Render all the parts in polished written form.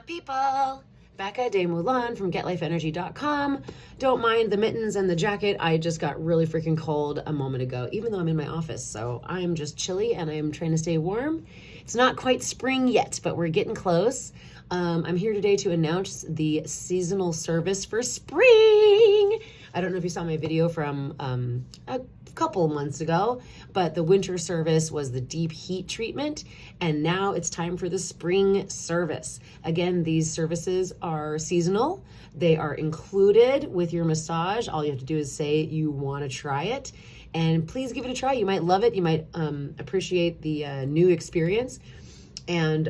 up, people? Becca de Moulin from GetLifeEnergy.com. Don't mind the mittens and the jacket. I just got really freaking cold a moment ago, even though I'm in my office. So I'm just chilly and I'm trying to stay warm. It's not quite spring yet, but we're getting close. I'm here today to announce the seasonal service for spring. I don't know if you saw my video from a couple months ago, but the winter service was the deep heat treatment, and now it's time for the spring service. Again, these services are seasonal. They are included with your massage. All you have to do is say you want to try it, and please give it a try. You might love it. You might appreciate the new experience, and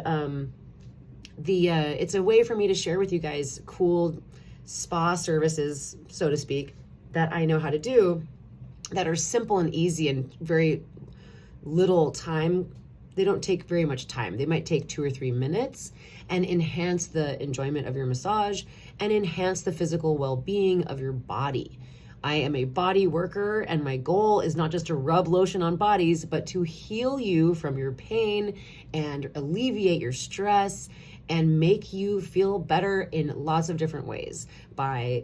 it's a way for me to share with you guys cool spa services, so to speak, that I know how to do, that are simple and easy and very little time. They don't take very much time. They might take 2 or 3 minutes and enhance the enjoyment of your massage and enhance the physical well-being of your body. I am a body worker, and my goal is not just to rub lotion on bodies, but to heal you from your pain and alleviate your stress and make you feel better in lots of different ways by,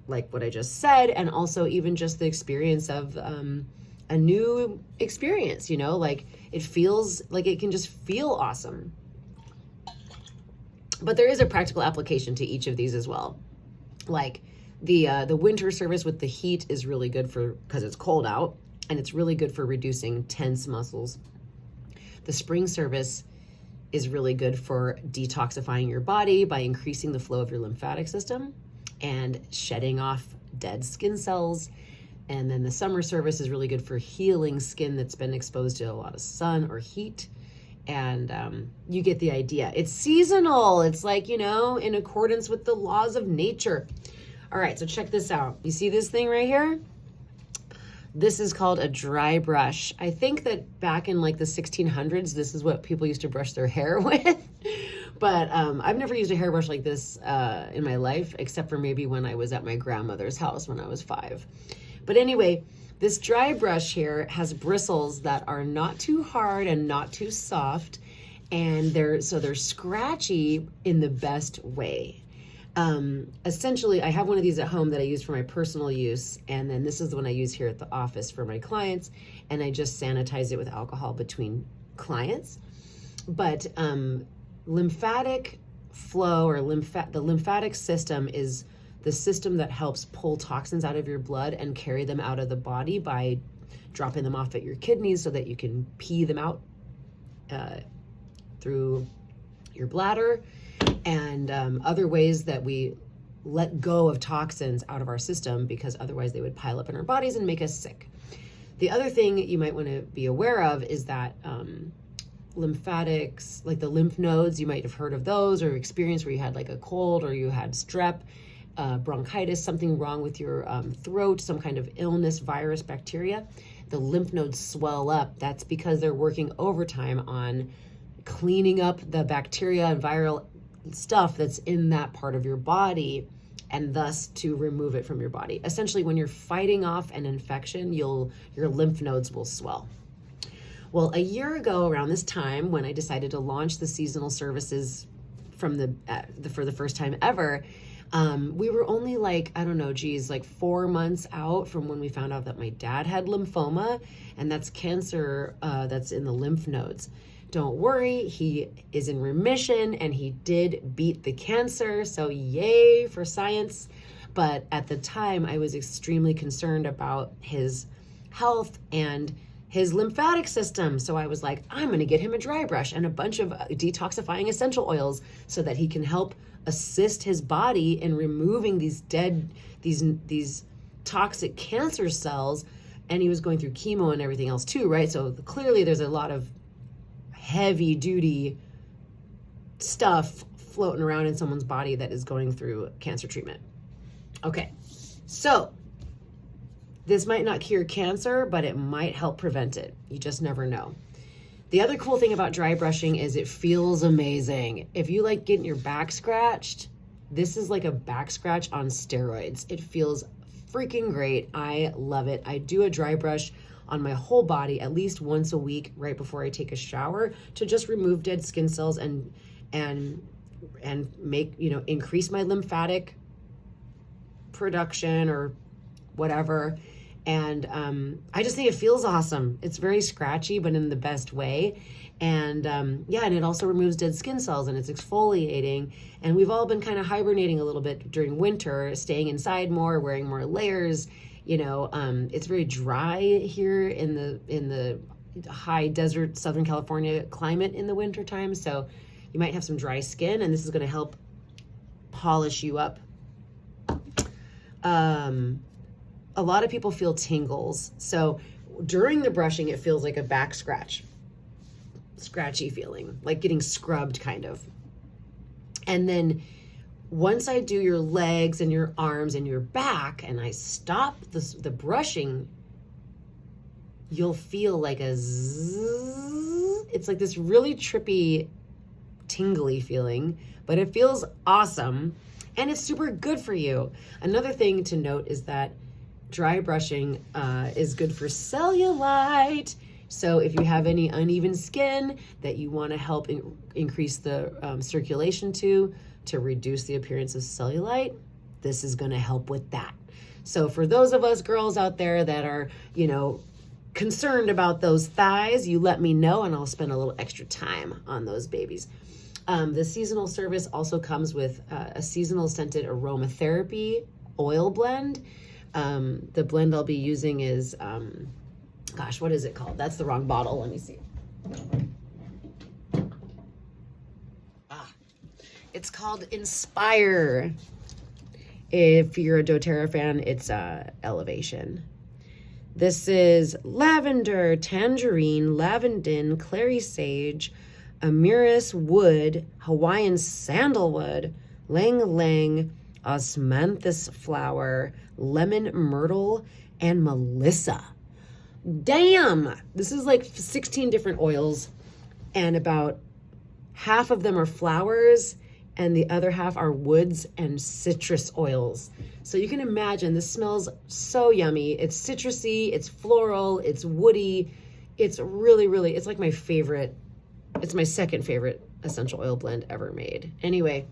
like what I just said, and also even just the experience of a new experience, like it feels like it can just feel awesome. But there is a practical application to each of these as well. Like the winter service with the heat is really good because it's cold out, and it's really good for reducing tense muscles. The spring service is really good for detoxifying your body by increasing the flow of your lymphatic system and shedding off dead skin cells. And then the summer service is really good for healing skin that's been exposed to a lot of sun or heat. And you get the idea. It's seasonal. It's like, in accordance with the laws of nature. All right, so check this out. You see this thing right here? This is called a dry brush. I think that back in like the 1600s, this is what people used to brush their hair with. But I've never used a hairbrush like this in my life, except for maybe when I was at my grandmother's house when I was 5. But anyway, this dry brush here has bristles that are not too hard and not too soft, and they're scratchy in the best way. Essentially, I have one of these at home that I use for my personal use, and then this is the one I use here at the office for my clients, and I just sanitize it with alcohol between clients. But lymphatic flow, or the lymphatic system, is the system that helps pull toxins out of your blood and carry them out of the body by dropping them off at your kidneys so that you can pee them out through your bladder, and other ways that we let go of toxins out of our system, because otherwise they would pile up in our bodies and make us sick. The other thing you might want to be aware of is that lymphatics, like the lymph nodes, you might have heard of those or experienced where you had like a cold or you had strep, bronchitis, something wrong with your throat, some kind of illness, virus, bacteria. The lymph nodes swell up. That's because they're working overtime on cleaning up the bacteria and viral stuff that's in that part of your body, and thus to remove it from your body. Essentially, when you're fighting off an infection, your lymph nodes will swell. Well, a year ago around this time, when I decided to launch the seasonal services for the first time ever, we were only like 4 months out from when we found out that my dad had lymphoma, and that's cancer that's in the lymph nodes. Don't worry, he is in remission, and he did beat the cancer, so yay for science. But at the time, I was extremely concerned about his health and his lymphatic system. So I was like, I'm going to get him a dry brush and a bunch of detoxifying essential oils so that he can help assist his body in removing these toxic cancer cells. And he was going through chemo and everything else too, right? So clearly there's a lot of heavy duty stuff floating around in someone's body that is going through cancer treatment. Okay, so this might not cure cancer, but it might help prevent it. You just never know. The other cool thing about dry brushing is it feels amazing. If you like getting your back scratched, this is like a back scratch on steroids. It feels freaking great. I love it. I do a dry brush on my whole body at least once a week right before I take a shower to just remove dead skin cells and make, increase my lymphatic production or whatever. And I just think it feels awesome. It's very scratchy, but in the best way. And and it also removes dead skin cells, and it's exfoliating. And we've all been kind of hibernating a little bit during winter, staying inside more, wearing more layers. It's very dry here in the high desert Southern California climate in the winter time. So you might have some dry skin, and this is going to help polish you up. A lot of people feel tingles. So during the brushing, it feels like a back scratchy feeling, like getting scrubbed kind of. And then once I do your legs and your arms and your back and I stop the brushing, you'll feel like a zzz. It's like this really trippy, tingly feeling, but it feels awesome and it's super good for you. Another thing to note is that dry brushing is good for cellulite. So if you have any uneven skin that you want to help increase the circulation to reduce the appearance of cellulite, this is going to help with that. So for those of us girls out there that are, concerned about those thighs, you let me know and I'll spend a little extra time on those babies. The seasonal service also comes with a seasonal scented aromatherapy oil blend. The blend I'll be using is, what is it called? That's the wrong bottle. Let me see. It's called Inspire. If you're a doTERRA fan, it's Elevation. This is lavender, tangerine, lavandin, clary sage, amyris wood, Hawaiian sandalwood, lang lang, osmanthus flower, lemon myrtle, and melissa. Damn! This is like 16 different oils, and about half of them are flowers, and the other half are woods and citrus oils. So you can imagine, this smells so yummy. It's citrusy, it's floral, it's woody. It's really, really, it's like my favorite. It's my second favorite essential oil blend ever made. Anyway,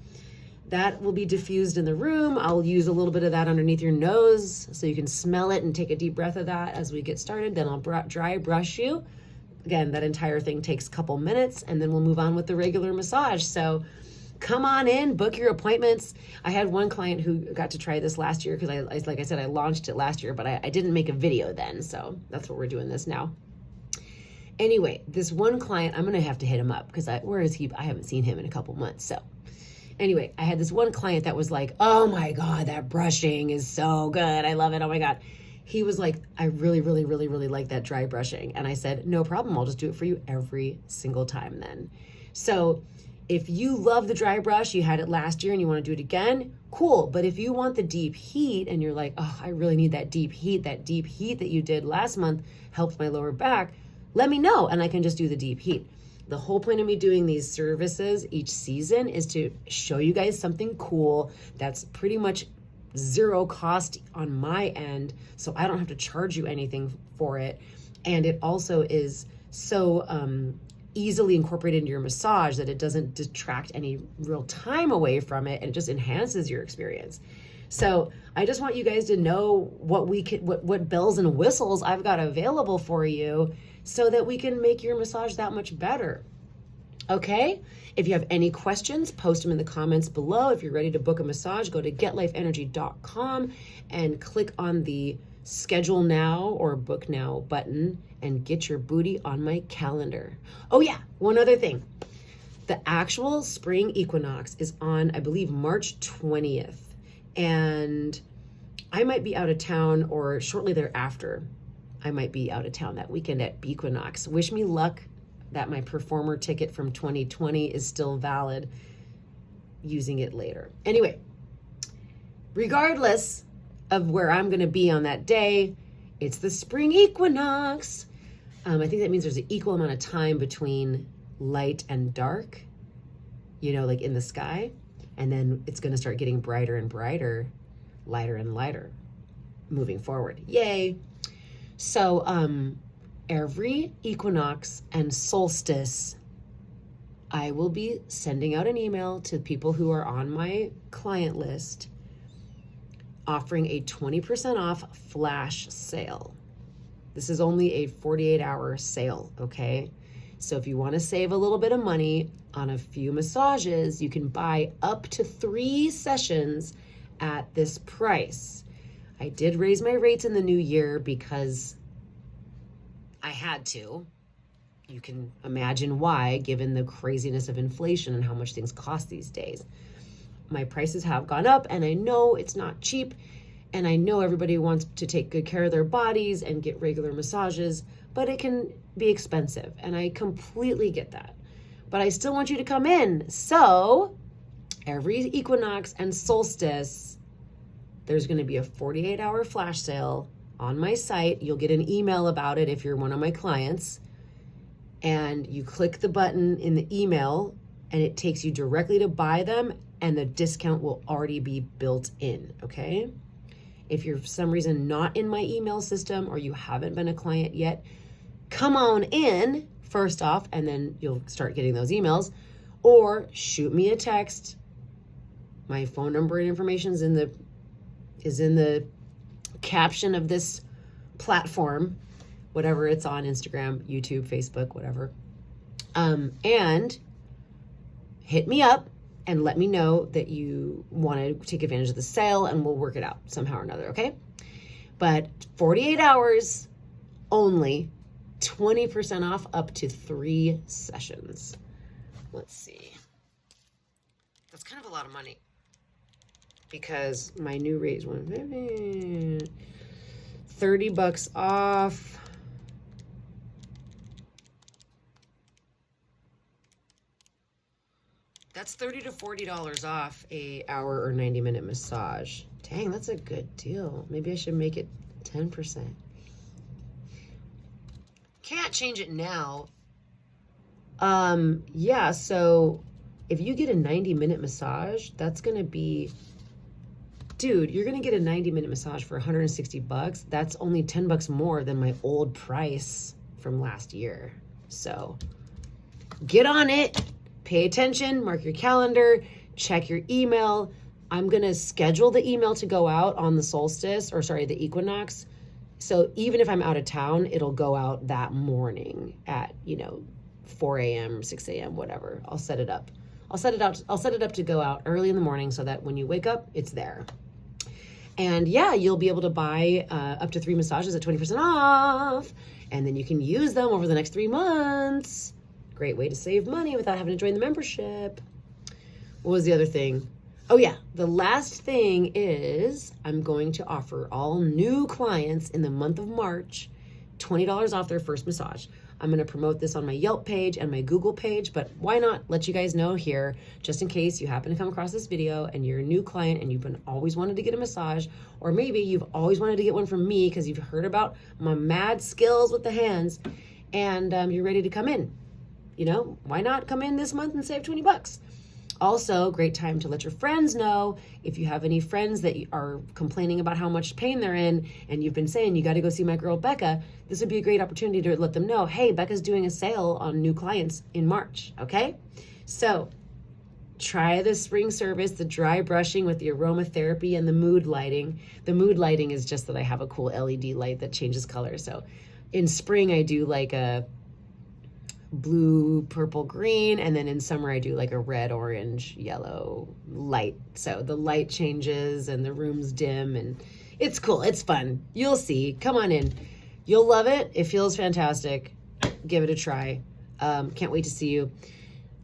that will be diffused in the room. I'll use a little bit of that underneath your nose so you can smell it and take a deep breath of that as we get started. Then I'll dry brush you. Again, that entire thing takes a couple minutes, and then we'll move on with the regular massage. So come on in, book your appointments. I had one client who got to try this last year because like I said, I launched it last year, but I didn't make a video then. So that's what we're doing this now. Anyway, this one client, I'm going to have to hit him up because where is he? I haven't seen him in a couple months. So anyway, I had this one client that was like, oh my God, that brushing is so good. I love it. Oh my God. He was like, I really, really, really, really like that dry brushing. And I said, no problem. I'll just do it for you every single time then. So if you love the dry brush, you had it last year and you want to do it again, cool. But if you want the deep heat and you're like, oh, I really need that deep heat that you did last month helped my lower back, let me know and I can just do the deep heat. The whole point of me doing these services each season is to show you guys something cool that's pretty much zero cost on my end, so I don't have to charge you anything for it. And it also is so easily incorporated into your massage that it doesn't detract any real time away from it, and it just enhances your experience. So I just want you guys to know what bells and whistles I've got available for you so that we can make your massage that much better. Okay? If you have any questions, post them in the comments below. If you're ready to book a massage, go to getlifeenergy.com and click on the schedule now or book now button and get your booty on my calendar. Oh yeah, one other thing. The actual Spring Equinox is on, I believe, March 20th. And I might be out of town, or shortly thereafter, I might be out of town that weekend at Equinox. Wish me luck that my performer ticket from 2020 is still valid, using it later. Anyway, regardless of where I'm going to be on that day, it's the Spring Equinox. I think that means there's an equal amount of time between light and dark, like in the sky. And then it's going to start getting brighter and brighter, lighter and lighter, moving forward. Yay. So every equinox and solstice, I will be sending out an email to people who are on my client list offering a 20% off flash sale. This is only a 48-hour sale, okay? So if you want to save a little bit of money on a few massages, you can buy up to 3 sessions at this price. I did raise my rates in the new year because I had to. You can imagine why, given the craziness of inflation and how much things cost these days. My prices have gone up, and I know it's not cheap, and I know everybody wants to take good care of their bodies and get regular massages, but it can be expensive, and I completely get that. But I still want you to come in. So every equinox and solstice, there's going to be a 48-hour flash sale on my site. You'll get an email about it if you're one of my clients. And you click the button in the email, and it takes you directly to buy them, and the discount will already be built in, okay? If you're for some reason not in my email system or you haven't been a client yet, come on in first off, and then you'll start getting those emails, or shoot me a text. My phone number and information is in the caption of this platform, whatever it's on, Instagram, YouTube, Facebook, whatever. And hit me up and let me know that you want to take advantage of the sale, and we'll work it out somehow or another, okay? But 48 hours only, 20% off up to 3 sessions. Let's see. That's kind of a lot of money because my new rate is $150, $30 off. That's $30 to $40 off a hour or 90-minute massage. Dang, that's a good deal. Maybe I should make it 10%. Can't change it now. Yeah, so if you get a 90-minute massage, that's going to be, dude, you're going to get a 90-minute massage for $160. That's only $10 more than my old price from last year. So get on it. Pay attention, mark your calendar, check your email. I'm going to schedule the email to go out on the solstice, or sorry, the equinox. So even if I'm out of town, it'll go out that morning at, 4 a.m., 6 a.m., whatever. I'll set it up. I'll set it up to go out early in the morning so that when you wake up, it's there. And yeah, you'll be able to buy up to 3 massages at 20% off. And then you can use them over the next 3 months. Great way to save money without having to join the membership. What was the other thing? Oh yeah, the last thing is I'm going to offer all new clients in the month of March $20 off their first massage. I'm going to promote this on my Yelp page and my Google page, but why not let you guys know here, just in case you happen to come across this video and you're a new client and you've always wanted to get a massage, or maybe you've always wanted to get one from me because you've heard about my mad skills with the hands, and you're ready to come in. Why not come in this month and save $20? Also, great time to let your friends know. If you have any friends that are complaining about how much pain they're in, and you've been saying, you got to go see my girl Becca, this would be a great opportunity to let them know, hey, Becca's doing a sale on new clients in March, okay? So try the spring service, the dry brushing with the aromatherapy and the mood lighting. The mood lighting is just that I have a cool LED light that changes color. So in spring, I do like a blue, purple, green, and then in summer I do like a red, orange, yellow light. So the light changes and the room's dim, and it's cool. It's fun. You'll see. Come on in. You'll love it. It feels fantastic. Give it a try. Can't wait to see you.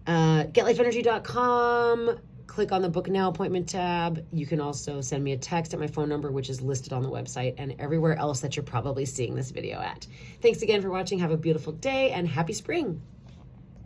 GetLifeEnergy.com. Click on the Book Now appointment tab. You can also send me a text at my phone number, which is listed on the website and everywhere else that you're probably seeing this video at. Thanks again for watching. Have a beautiful day and happy spring.